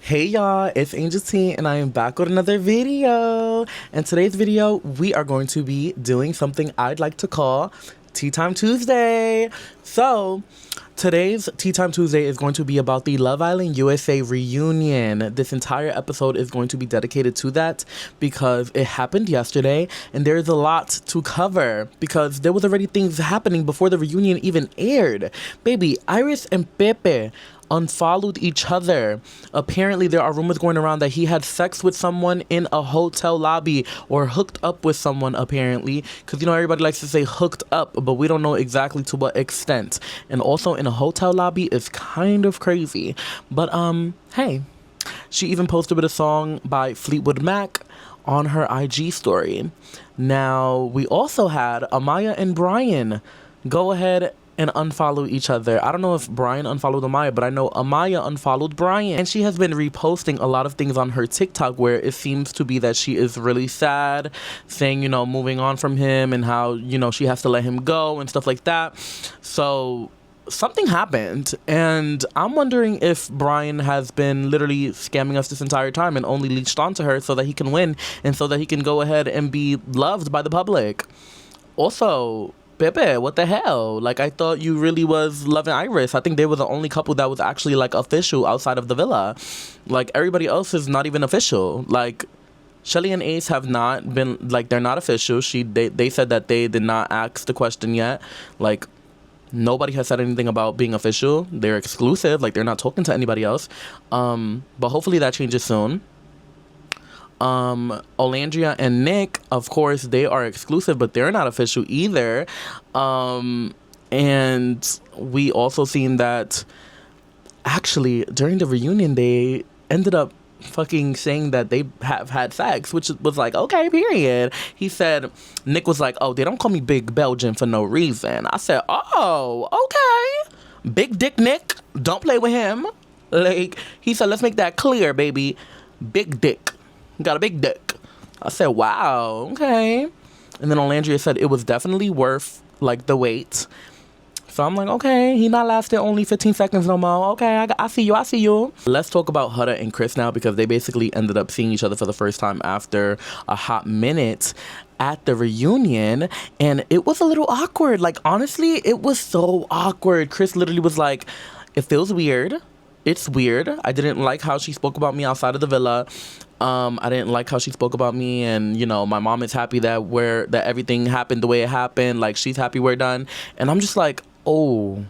Hey y'all, it's Angel T and I am back with another video. In today's video, we are going to be doing something I'd like to call Tea Time Tuesday. So, today's Tea Time Tuesday is going to be about the Love Island USA reunion. This entire episode is going to be dedicated to that because it happened yesterday and there's a lot to cover because there was already things happening before the reunion even aired. Baby, Iris and Pepe unfollowed each other. Apparently, there are rumors going around that he had sex with someone in a hotel lobby or hooked up with someone, apparently. Because, everybody likes to say hooked up, but we don't know exactly to what extent. And also, in a hotel lobby is kind of crazy. But, hey. She even posted with a song by Fleetwood Mac on her IG story. Now, we also had Amaya and Brian go ahead and unfollow each other. I don't know if Brian unfollowed Amaya, but I know Amaya unfollowed Brian. And she has been reposting a lot of things on her TikTok where it seems to be that she is really sad, saying, moving on from him and how, she has to let him go and stuff like that. So something happened, and I'm wondering if Brian has been literally scamming us this entire time and only leached onto her so that he can win and so that he can go ahead and be loved by the public. Also, Pepe, what the hell? Like, I thought you really was loving Iris. I think they were the only couple that was actually, like, official outside of the villa. Like, everybody else is not even official. Like, Shelly and Ace have not been, like, they're not official. They said that they did not ask the question yet. Like, nobody has said anything about being official. They're exclusive. Like, they're not talking to anybody else. But hopefully that changes soon. Olandria and Nick, of course, they are exclusive, but they're not official either. And we also seen that actually during the reunion, they ended up fucking saying that they have had sex, which was like, okay, period. He said, Nick was like, oh, they don't call me Big Belgian for no reason. I said, oh, okay. Big Dick Nick, don't play with him. Like, he said, let's make that clear, baby. Big Dick. Got a big dick. I said, wow, okay. And then Olandria said it was definitely worth, like, the wait. So I'm like, okay, he not lasted only 15 seconds no more. Okay, I see you. Let's talk about Huda and Chris now because they basically ended up seeing each other for the first time after a hot minute at the reunion. And it was a little awkward. Like, honestly, it was so awkward. Chris literally was like, it feels weird. It's weird. I didn't like how she spoke about me outside of the villa. I didn't like how she spoke about me, and my mom is happy that everything happened the way it happened. Like, she's happy we're done, and I'm just like, oh.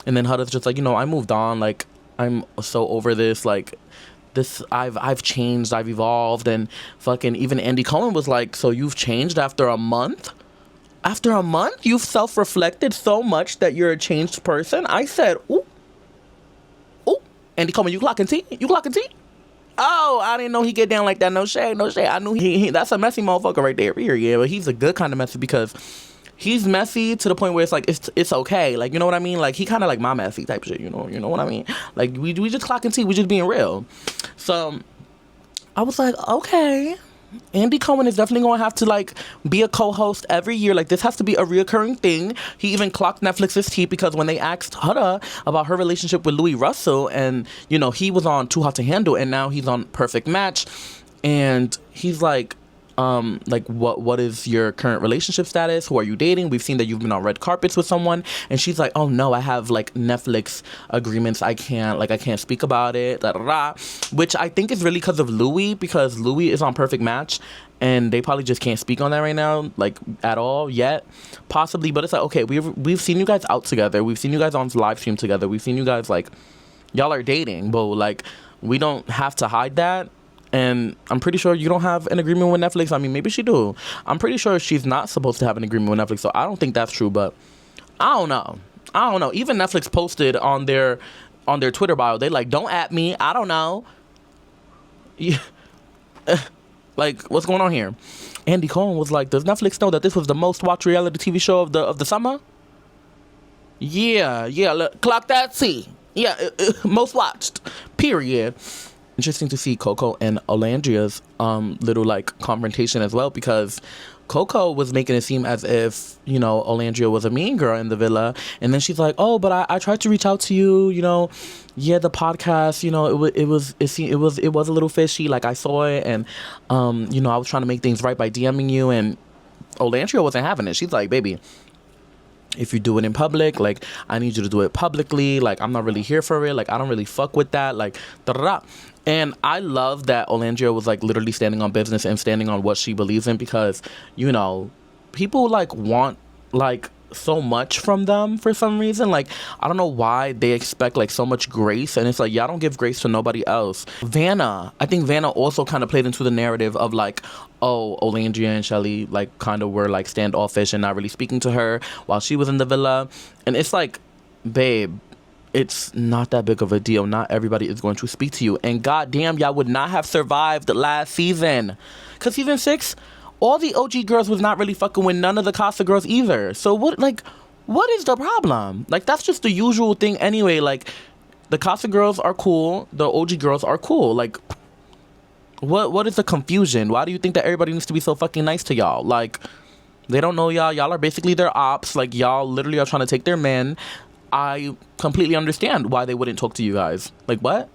And then Huda's just like, I moved on. Like, I'm so over this. Like, this, I've changed, I've evolved, and fucking even Andy Cohen was like, so you've changed after a month? After a month, you've self-reflected so much that you're a changed person? I said, ooh, Andy Cohen, you clocking tea? Oh, I didn't know he get down like that. No shade. I knew he that's a messy motherfucker right there. Period. But he's a good kind of messy because he's messy to the point where it's like it's okay. Like, you know what I mean? Like, he kind of like my messy type shit. You know what I mean? Like, we just clocking tea. We just being real. So I was like, okay. Andy Cohen is definitely going to have to, like, be a co-host every year. Like, this has to be a reoccurring thing. He even clocked Netflix's tea because when they asked Huda about her relationship with Louis Russell and, he was on Too Hot to Handle and now he's on Perfect Match. And he's like, what is your current relationship status? Who are you dating? We've seen that you've been on red carpets with someone. And she's like, oh no, I have like Netflix agreements. I can't speak about it. Da, da, da. Which I think is really because of Louis, because Louis is on Perfect Match and they probably just can't speak on that right now, like, at all yet, possibly. But it's like, okay, we've seen you guys out together. We've seen you guys on live stream together. We've seen you guys, like, y'all are dating, but like, we don't have to hide that. And I'm pretty sure you don't have an agreement with Netflix. I mean, maybe she do. I'm pretty sure she's not supposed to have an agreement with Netflix, so I don't think that's true, but I don't know. Even Netflix posted on their Twitter bio, they like, don't at me. I don't know. Yeah. Like, what's going on here? Andy Cohen was like, does Netflix know that this was the most watched reality TV show of the summer? Yeah, look, clock that T. Yeah, most watched. Period. Interesting to see Coco and Olandria's little, like, confrontation as well, because Coco was making it seem as if, you know, Olandria was a mean girl in the villa. And then she's like, oh, but I tried to reach out to you, you know, yeah, the podcast, you know, it was a little fishy. Like, I saw it, and, you know, I was trying to make things right by DMing you, and Olandria wasn't having it. She's like, baby, if you do it in public, like, I need you to do it publicly. Like, I'm not really here for it. Like, I don't really fuck with that. Like, da-da-da. And I love that Olandria was, like, literally standing on business and standing on what she believes in, because, you know, people, like, want, like, so much from them for some reason. Like, I don't know why they expect, like, so much grace, and it's like, y'all don't give grace to nobody else. I think Vanna also kind of played into the narrative of, like, oh, Olandria and Shelly, like, kind of were, like, standoffish and not really speaking to her while she was in the villa. And it's like, babe, it's not that big of a deal. Not everybody is going to speak to you. And goddamn, y'all would not have survived last season. Because season 6, all the OG girls was not really fucking with none of the Casa girls either. So what is the problem? Like, that's just the usual thing anyway. Like, the Casa girls are cool. The OG girls are cool. Like, what is the confusion? Why do you think that everybody needs to be so fucking nice to y'all? Like, they don't know y'all. Y'all are basically their ops. Like, y'all literally are trying to take their men. I completely understand why they wouldn't talk to you guys. Like, what?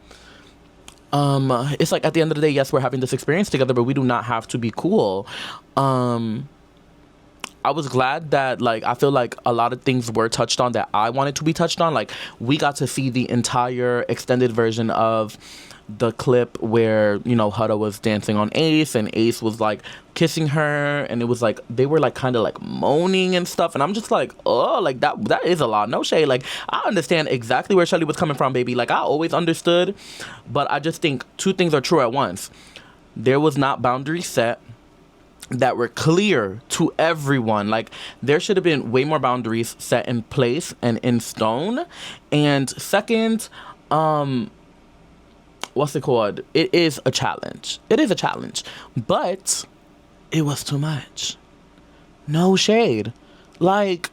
It's like, at the end of the day, yes, we're having this experience together, but we do not have to be cool. I was glad that, like, I feel like a lot of things were touched on that I wanted to be touched on. Like, we got to see the entire extended version of the clip where, you know, Huda was dancing on Ace, and Ace was, like, kissing her, and it was like they were, like, kind of, like, moaning and stuff, and I'm just like, oh, like, that is a lot. No shade. Like, I understand exactly where Shelly was coming from, baby. Like, I always understood, but I just think two things are true at once. There was not boundaries set that were clear to everyone. Like, there should have been way more boundaries set in place and in stone. And second, what's it called? It is a challenge. It is a challenge. But it was too much. No shade. Like,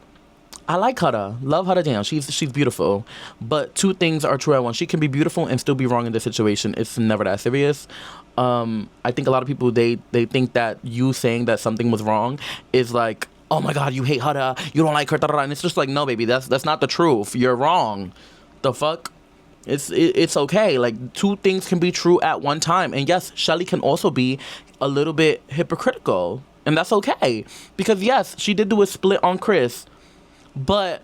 I like Huda. Love Huda down. She's beautiful. But two things are true at once. She can be beautiful and still be wrong in this situation. It's never that serious. I think a lot of people, they think that you saying that something was wrong is like, oh my God, you hate Huda. You don't like her. And it's just like, no, baby, that's not the truth. You're wrong. The fuck? It's okay. Like, two things can be true at one time. And yes, Shelly can also be a little bit hypocritical. And that's okay. Because yes, she did do a split on Chris. But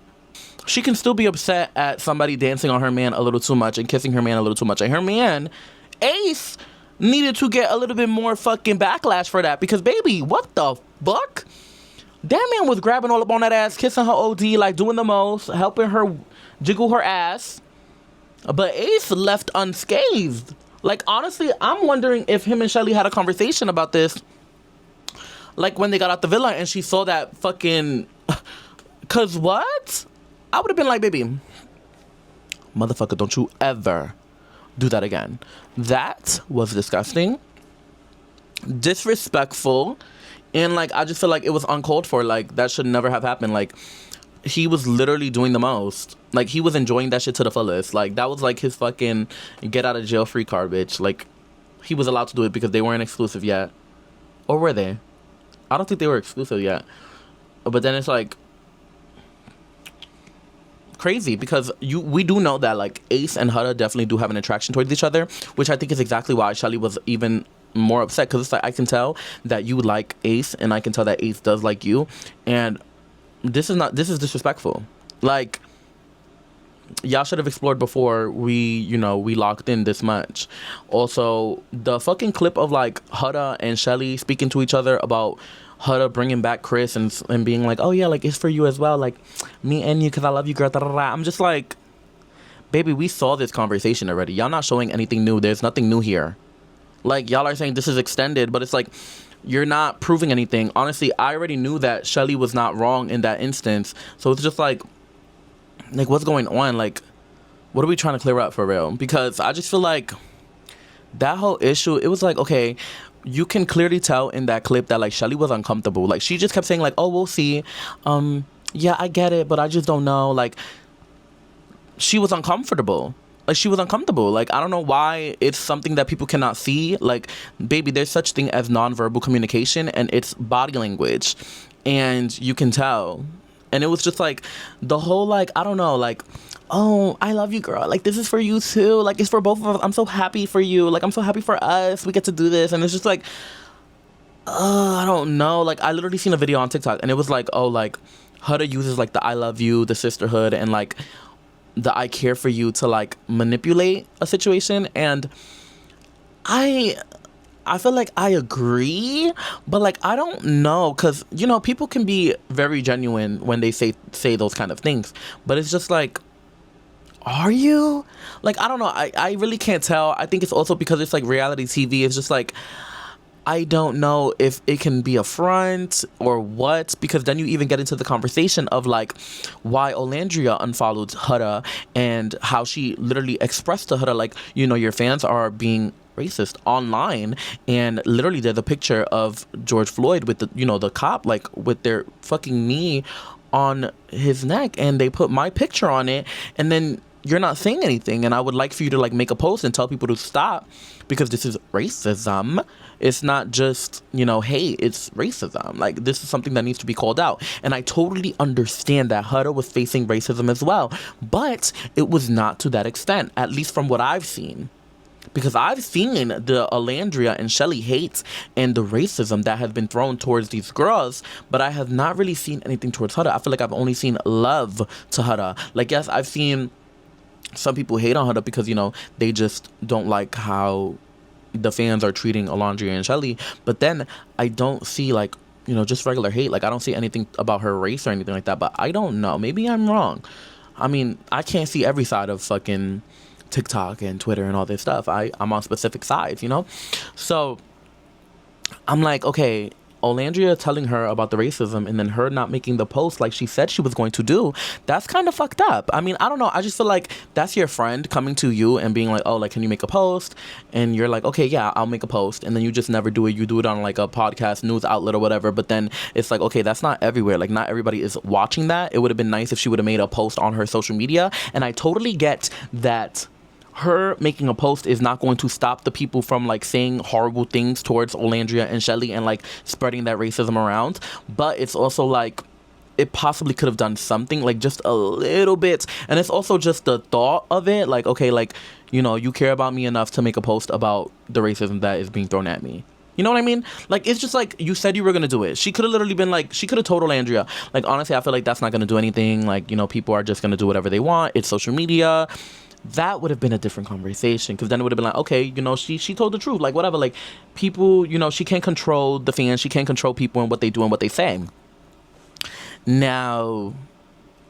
she can still be upset at somebody dancing on her man a little too much and kissing her man a little too much. And her man, Ace, needed to get a little bit more fucking backlash for that. Because, baby, what the fuck? That man was grabbing all up on that ass, kissing her OD, like, doing the most, helping her jiggle her ass. But Ace left unscathed. Like, honestly, I'm wondering if him and Shelly had a conversation about this. Like, when they got out the villa and she saw that fucking... Cause what? I would have been like, baby, motherfucker, don't you ever do that again. That was disgusting. Disrespectful. And, like, I just feel like it was uncalled for. Like, that should never have happened. Like, he was literally doing the most. Like, he was enjoying that shit to the fullest. Like, that was, like, his fucking get out of jail free card, bitch. Like, he was allowed to do it because they weren't exclusive yet. Or were they? I don't think they were exclusive yet. But then it's, like, crazy, because we do know that, like, Ace and Huda definitely do have an attraction towards each other, which I think is exactly why Shelly was even more upset, because it's like, I can tell that you like Ace, and I can tell that Ace does like you, and this is disrespectful. Like, y'all should have explored before we locked in this much. Also, the fucking clip of, like, Huda and Shelly speaking to each other about Huda bringing back Chris and being like, oh yeah, like, it's for you as well, like, me and you, because I love you, girl. I'm just like, baby, we saw this conversation already. Y'all not showing anything new. There's nothing new here. Like, y'all are saying this is extended, but it's like, you're not proving anything. Honestly, I already knew that Shelly was not wrong in that instance. So it's just like, what's going on? Like, what are we trying to clear up for real? Because I just feel like that whole issue, it was like, okay, you can clearly tell in that clip that, like, Shelly was uncomfortable. Like, she just kept saying, like, oh, we'll see. Yeah, I get it, but I just don't know. Like, she was uncomfortable. like she was uncomfortable. Like, I don't know why it's something that people cannot see. Like, baby, there's such thing as nonverbal communication, and it's body language, and you can tell. And it was just like the whole, like, I don't know, like, oh, I love you, girl. Like, this is for you too. Like, it's for both of us. I'm so happy for you. Like, I'm so happy for us. We get to do this. And it's just like, I don't know. Like, I literally seen a video on TikTok, and it was like, oh, like, Huda uses like the I love you, the sisterhood, and like the I care for you to like manipulate a situation. And I feel like I agree, but like I don't know, because you know people can be very genuine when they say those kind of things, but it's just like, are you? Like, I don't know. I really can't tell. I think it's also because it's like reality TV. It's just like, I don't know if it can be a front or what, because then you even get into the conversation of like why Olandria unfollowed Huda, and how she literally expressed to Huda, like, you know, your fans are being racist online, and literally there's a picture of George Floyd with the, you know, the cop, like with their fucking knee on his neck, and they put my picture on it, and then you're not saying anything. And I would like for you to like make a post and tell people to stop, because this is racism. It's not just, you know, hate, it's racism. Like, this is something that needs to be called out. And I totally understand that Huda was facing racism as well, but it was not to that extent, at least from what I've seen. Because I've seen the Olandria and Shelly hate and the racism that has been thrown towards these girls, but I have not really seen anything towards Huda. I feel like I've only seen love to Huda. Like, yes, I've seen some people hate on Huda because, you know, they just don't like how the fans are treating Olandria and Shelly. But then I don't see, like, you know, just regular hate. Like, I don't see anything about her race or anything like that. But I don't know. Maybe I'm wrong. I mean, I can't see every side of fucking TikTok and Twitter and all this stuff. I'm on specific sides, you know? So I'm like, okay, Olandria telling her about the racism and then her not making the post like she said she was going to do, that's kind of fucked up. I mean, I don't know. I just feel like that's your friend coming to you and being like, oh, like, can you make a post? And you're like, okay, yeah, I'll make a post. And then you just never do it. You do it on like a podcast, news outlet or whatever. But then it's like, okay, that's not everywhere. Like, not everybody is watching that. It would have been nice if she would have made a post on her social media. And I totally get that her making a post is not going to stop the people from like saying horrible things towards Olandria and Shelly and like spreading that racism around. But it's also like, it possibly could have done something, like just a little bit. And it's also just the thought of it, like, okay, like, you know, you care about me enough to make a post about the racism that is being thrown at me. You know what I mean? Like, it's just like, you said you were gonna do it. She could have literally been like, she could have told Olandria, like, honestly, I feel like that's not gonna do anything. Like, you know, people are just gonna do whatever they want. It's social media. That would have been a different conversation, because then it would have been like, okay, you know, she told the truth, like, whatever, like, people, you know, she can't control the fans, she can't control people and what they do and what they say. Now,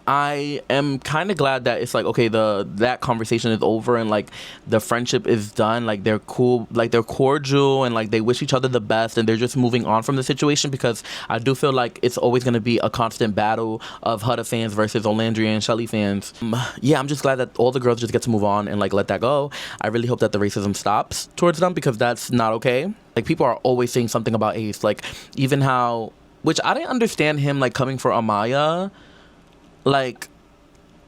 I am kind of glad that it's like, okay, that conversation is over and like the friendship is done. Like, they're cool, like they're cordial, and like they wish each other the best, and they're just moving on from the situation, because I do feel like it's always going to be a constant battle of Huda fans versus Olandria and Shelly fans. Yeah, I'm just glad that all the girls just get to move on and like let that go. I really hope that the racism stops towards them, because that's not okay. Like, people are always saying something about Ace, like even how, which I didn't understand him like coming for Amaya. Like,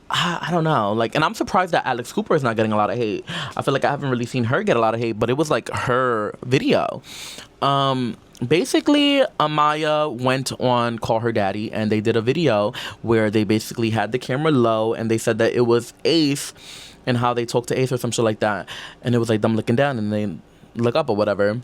I don't know. Like, and I'm surprised that Alex Cooper is not getting a lot of hate. I feel like I haven't really seen her get a lot of hate, but it was like her video. Basically, Amaya went on Call Her Daddy, and they did a video where they basically had the camera low, and they said that it was Ace and how they talked to Ace or some shit like that. And it was like them looking down and they look up or whatever.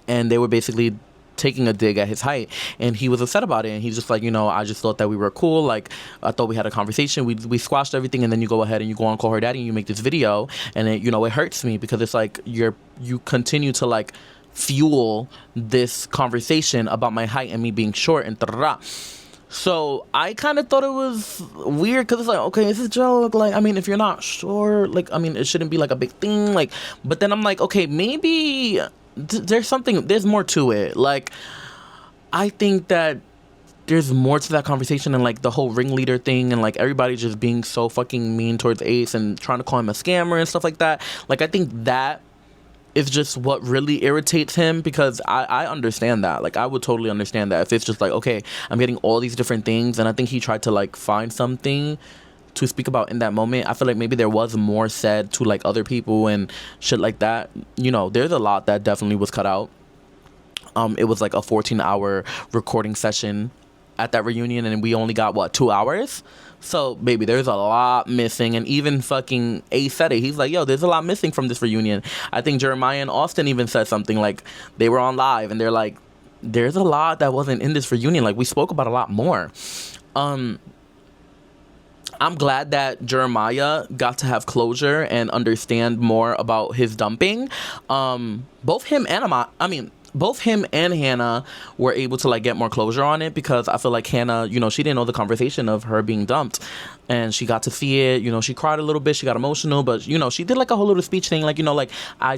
And they were basically taking a dig at his height, and he was upset about it, and he's just like, you know, I just thought that we were cool, like I thought we had a conversation, we squashed everything, and then you go ahead and you go on Call Her Daddy and you make this video, and it, you know, it hurts me, because it's like you continue to like fuel this conversation about my height and me being short and da-da-da. So I kind of thought it was weird, because it's like, okay, it's a joke. Like, I mean, if you're not sure, like, I mean, it shouldn't be like a big thing. Like, but then I'm like, okay, maybe there's more to it. Like, I think that there's more to that conversation, and like the whole ringleader thing, and like everybody just being so fucking mean towards Ace and trying to call him a scammer and stuff like that. Like, I think that is just what really irritates him, because I understand that. Like, I would totally understand that if it's just like, okay, I'm getting all these different things, and I think he tried to like find something to speak about in that moment. I feel like maybe there was more said to like other people and shit like that. You know, there's a lot that definitely was cut out. It was like a 14-hour recording session at that reunion, and we only got what, 2 hours. So baby, there's a lot missing. And even fucking Ace said it. He's like, yo, there's a lot missing from this reunion. I think Jeremiah and Austin even said something like, they were on live and they're like, there's a lot that wasn't in this reunion. Like, we spoke about a lot more. I'm glad that Jeremiah got to have closure and understand more about his dumping. Both him and Hannah were able to like get more closure on it, because I feel like Hannah, you know, she didn't know the conversation of her being dumped, and she got to see it. You know, she cried a little bit, she got emotional, but you know, she did like a whole little speech thing, like, you know, like, I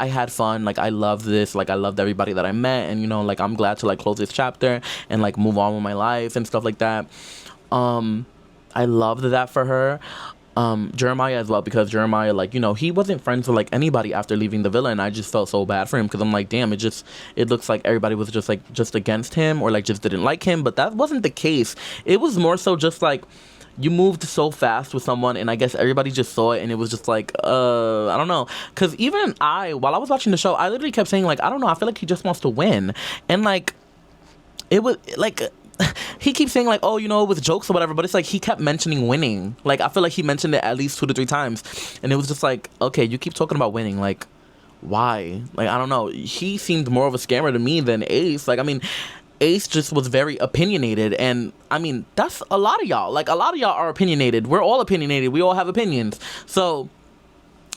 had fun, like, I loved this, like, I loved everybody that I met, and you know, like, I'm glad to like close this chapter and like move on with my life and stuff like that. I loved that for her. Jeremiah as well, because Jeremiah, like, you know, he wasn't friends with like anybody after leaving the villa, and I just felt so bad for him, because I'm like, damn, it looks like everybody was just against him, or like just didn't like him. But that wasn't the case. It was more so just like, you moved so fast with someone, and I guess everybody just saw it, and it was just like, I don't know. Because even while I was watching the show, I literally kept saying like, I don't know, I feel like he just wants to win. And like, it was like, he keeps saying like, oh, you know, with jokes or whatever, but it's like he kept mentioning winning. Like, I feel like he mentioned it at least 2 to 3 times, and it was just like, okay, you keep talking about winning, like, why? Like, I don't know. He seemed more of a scammer to me than Ace. Like, I mean, Ace just was very opinionated, and I mean, that's a lot of y'all. Like, a lot of y'all are opinionated. We're all opinionated. We all have opinions. So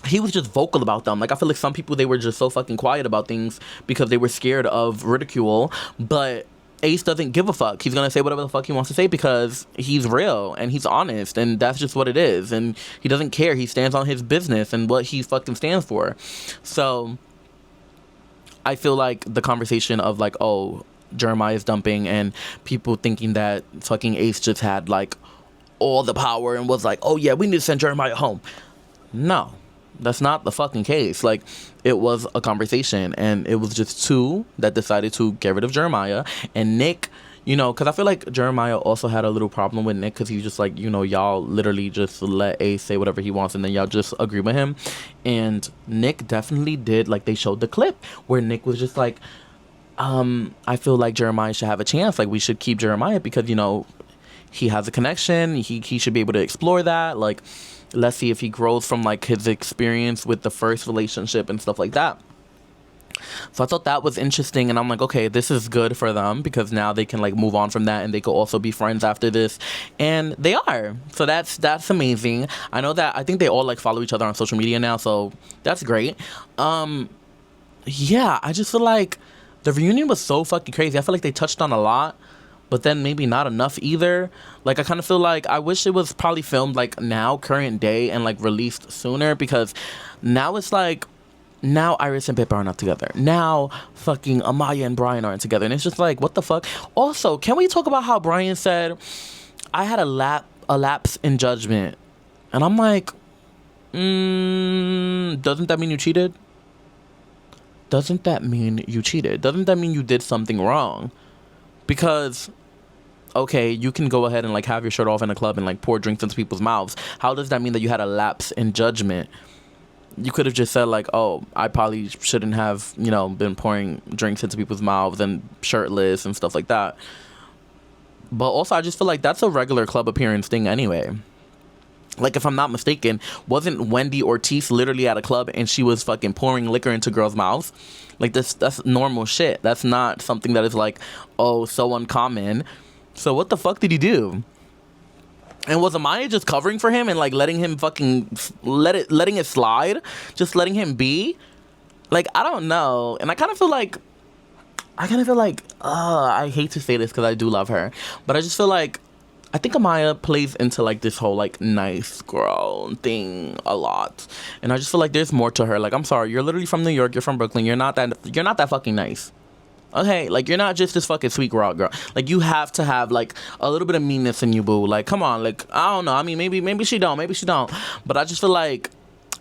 he was just vocal about them. Like, I feel like some people, they were just so fucking quiet about things because they were scared of ridicule, but Ace doesn't give a fuck. He's gonna say whatever the fuck he wants to say, because he's real and he's honest, and that's just what it is. And he doesn't care. He stands on his business and what he fucking stands for. So I feel like the conversation of like, oh, Jeremiah's dumping, and people thinking that fucking Ace just had like all the power and was like, oh yeah, we need to send Jeremiah home. No, that's not the fucking case. Like, it was a conversation, and it was just two that decided to get rid of Jeremiah. And Nick, you know, because I feel like Jeremiah also had a little problem with Nick, because he's just like, you know, y'all literally just let Ace say whatever he wants, and then y'all just agree with him. And Nick definitely did, like, they showed the clip where Nick was just like, I feel like Jeremiah should have a chance. Like, we should keep Jeremiah because, you know, he has a connection. He should be able to explore that. Like, let's see if he grows from like his experience with the first relationship and stuff like that. So I thought that was interesting, and I'm like, okay, this is good for them, because now they can like move on from that, and they could also be friends after this, and they are. So that's amazing. I know that, I think they all like follow each other on social media now, so that's great. Yeah, I just feel like the reunion was so fucking crazy. I feel like they touched on a lot, but then maybe not enough either. Like, I kind of feel like I wish it was probably filmed like now, current day, and like released sooner, because now it's like, now Iris and Pip are not together. Now fucking Amaya and Brian aren't together, and it's just like, what the fuck? Also, can we talk about how Brian said, I had a lapse in judgment, and I'm like, doesn't that mean you cheated? Doesn't that mean you cheated? Doesn't that mean you did something wrong? Because, okay, you can go ahead and like have your shirt off in a club and like pour drinks into people's mouths. How does that mean that you had a lapse in judgment? You could have just said like, oh, I probably shouldn't have, you know, been pouring drinks into people's mouths and shirtless and stuff like that. But also, I just feel like that's a regular club appearance thing anyway. Like, if I'm not mistaken, wasn't Wendy Ortiz literally at a club and she was fucking pouring liquor into girls' mouths? Like, that's normal shit. That's not something that is like, oh, so uncommon. So what the fuck did he do? And was Amaya just covering for him and like letting him fucking letting it slide? Just letting him be? Like, I don't know. And I kind of feel like, I hate to say this because I do love her, but I just feel like, I think Amaya plays into like this whole like nice girl thing a lot, and I just feel like there's more to her. Like, I'm sorry, you're literally from New York, you're from Brooklyn, you're not that fucking nice. Okay, like, you're not just this fucking sweet raw girl. Like, you have to have like a little bit of meanness in you, boo. Like, come on, like, I don't know. I mean, maybe she don't, but I just feel like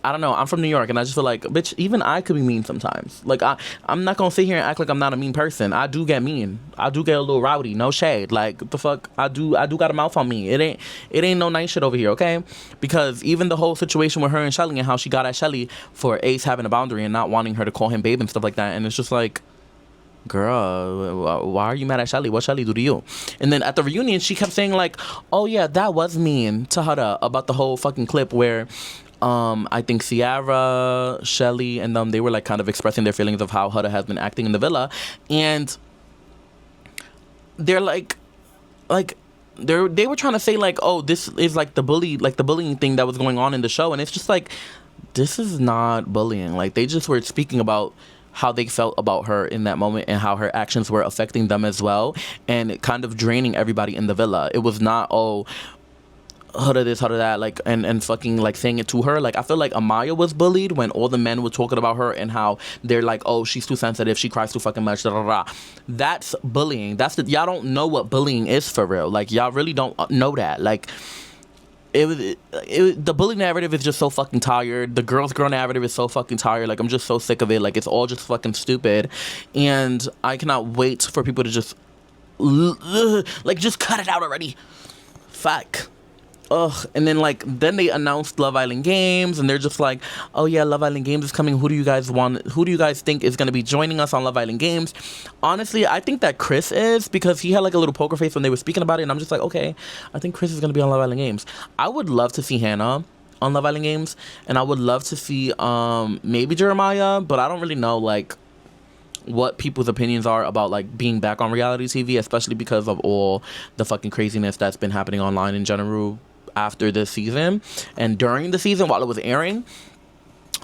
I don't know. I'm from New York, and I just feel like, bitch, even I could be mean sometimes. Like, I'm not gonna sit here and act like I'm not a mean person. I do get mean. I do get a little rowdy. No shade. Like, the fuck, I do got a mouth on me. It ain't no nice shit over here, okay? Because even the whole situation with her and Shelly and how she got at Shelly for Ace having a boundary and not wanting her to call him babe and stuff like that, and it's just like, girl, why are you mad at Shelly? What Shelly do to you? And then at the reunion, she kept saying like, oh yeah, that was mean to Huda about the whole fucking clip where I think Ciara, Shelly, and they were like kind of expressing their feelings of how Huda has been acting in the villa, and they're like they were trying to say like, oh, this is like the bullying thing that was going on in the show, and it's just like, this is not bullying. Like, they just were speaking about how they felt about her in that moment and how her actions were affecting them as well, and kind of draining everybody in the villa. It was not, oh, Huda this, Huda that, like, and fucking like saying it to her. Like, I feel like Amaya was bullied when all the men were talking about her and how they're like, oh, she's too sensitive, she cries too fucking much, da, da, da. That's bullying. Y'all don't know what bullying is for real. Like, y'all really don't know that. Like, the bully narrative is just so fucking tired. The girl narrative is so fucking tired. Like, I'm just so sick of it. Like, it's all just fucking stupid, and I cannot wait for people to just like, just cut it out already. Fuck. Ugh. And then then they announced Love Island Games, and they're just like, oh yeah, Love Island Games is coming. Who do you guys think is going to be joining us on Love Island Games? Honestly, I think that Chris is, because he had like a little poker face when they were speaking about it, and I'm just like, okay, I think Chris is going to be on Love Island Games. I would love to see Hannah on Love Island Games, and I would love to see maybe Jeremiah, but I don't really know like what people's opinions are about like being back on reality TV, especially because of all the fucking craziness that's been happening online in general after this season and during the season while it was airing.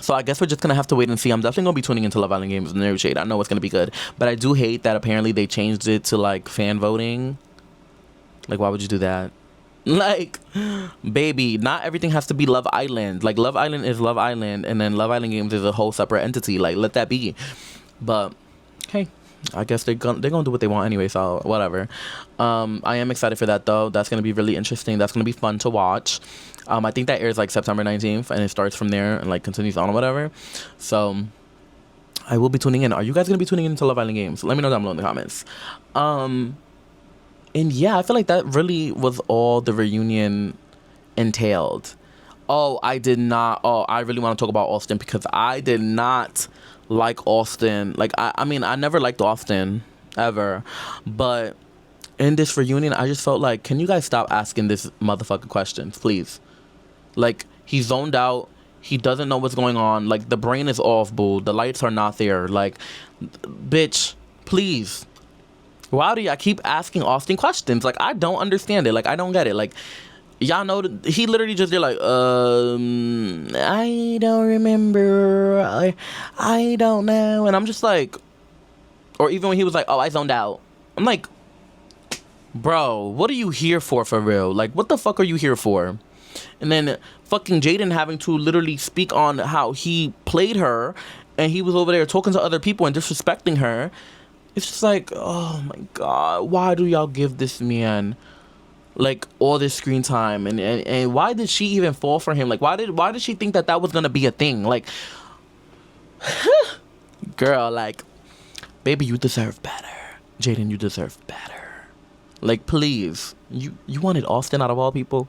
So I guess we're just gonna have to wait and see. I'm definitely gonna be tuning into Love Island Games in no shade. I know it's gonna be good, but I do hate that apparently they changed it to like fan voting. Like, why would you do that? Like, baby, not everything has to be Love Island. Like, Love Island is Love Island, and then Love Island Games is a whole separate entity. Like, let that be. But hey, I guess they're gonna do what they want anyway, so whatever. I am excited for that though. That's gonna be really interesting. That's gonna be fun to watch. I think that airs like September 19th, and it starts from there and like continues on or whatever. So I will be tuning in. Are you guys gonna be tuning into Love Island Games? Let me know down below in the comments. And yeah, I feel like that really was all the reunion entailed. Oh, I really want to talk about Austin, because I did not like Austin. Like, I mean, I never liked Austin ever, but in this reunion, I just felt like, can you guys stop asking this motherfucking questions, please? Like, he zoned out. He doesn't know what's going on. Like, the brain is off, boo. The lights are not there. Like, bitch, please. Why do y'all keep asking Austin questions? Like, I don't understand it. Like, I don't get it. Like, y'all know he literally just did like, I don't remember. I don't know. And I'm just like, or even when he was like, oh, I zoned out. I'm like, bro, what are you here for real? Like, what the fuck are you here for? And then fucking Jaden having to literally speak on how he played her, and he was over there talking to other people and disrespecting her. It's just like, oh my God, why do y'all give this man like all this screen time, and why did she even fall for him? Like, why did she think that was gonna be a thing? Like, girl, like, baby, you deserve better. Jaden, you deserve better. Like, please, you wanted Austin out of all people.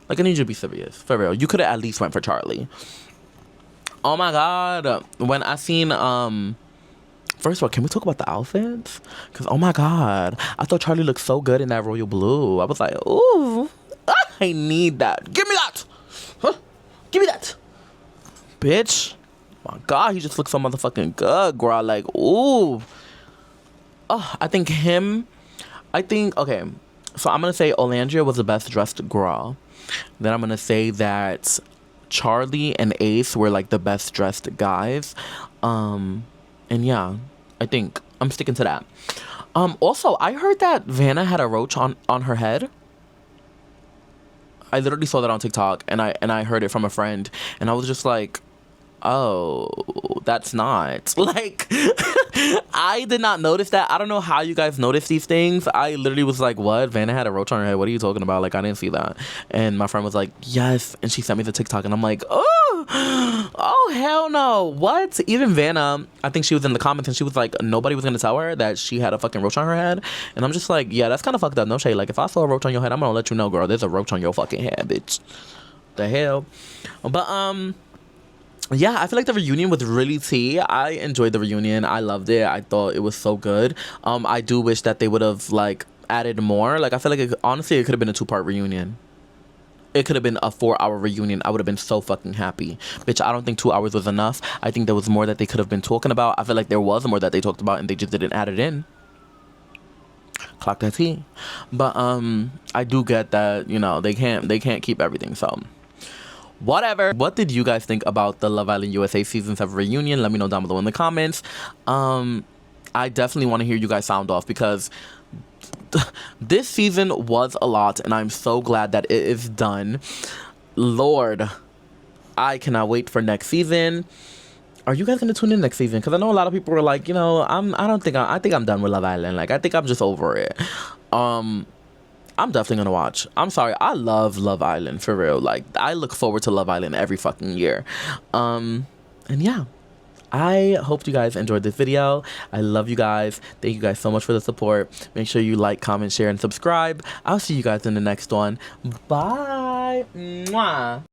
Like, I need you to be serious, for real. You could have at least went for Charlie. Oh my God, when I seen first of all, can we talk about the outfits? Because, oh my God, I thought Charlie looked so good in that royal blue. I was like, ooh, I need that. Give me that. Huh? Give me that. Bitch. My God, he just looks so motherfucking good, girl. Like, ooh. Oh, okay. So I'm going to say Olandria was the best dressed girl. Then I'm going to say that Charlie and Ace were like the best dressed guys. And yeah, I think I'm sticking to that. Also, I heard that Vanna had a roach on her head. I literally saw that on TikTok, and I heard it from a friend, and I was just like, oh, that's not like I did not notice that. I don't know how you guys notice these things. I literally was like, what? Vanna had a roach on her head. What are you talking about? Like, I didn't see that. And my friend was like, yes. And she sent me the TikTok and I'm like, oh, hell no. What? Even Vanna, I think she was in the comments and she was like, nobody was gonna tell her that she had a fucking roach on her head. And I'm just like, yeah, that's kind of fucked up. No shade. Like, if I saw a roach on your head, I'm gonna let you know, girl, there's a roach on your fucking head, bitch. The hell. But yeah, I feel like the reunion was really tea. I enjoyed the reunion. I loved it. I thought it was so good. I do wish that they would have like added more. Like, I feel like honestly it could have been a 2-part reunion. It could have been a 4-hour reunion. I would have been so fucking happy. Bitch, I don't think 2 hours was enough. I think there was more that they could have been talking about. I feel like there was more that they talked about and they just didn't add it in. Clock that tea. But I do get that, you know, they can't keep everything, so whatever. What did you guys think about the Love Island USA season 7 reunion? Let me know down below in the comments. I definitely want to hear you guys sound off because this season was a lot and I'm so glad that it is done. Lord, I cannot wait for next season. Are you guys gonna tune in next season? Because I know a lot of people were like, you know, I think I'm done with Love Island. Like, I think I'm just over it. I'm definitely gonna watch. I'm sorry, I love Love Island for real. Like, I look forward to Love Island every fucking year. And yeah, I hope you guys enjoyed this video. I love you guys. Thank you guys so much for the support. Make sure you like, comment, share, and subscribe. I'll see you guys in the next one. Bye. Mwah.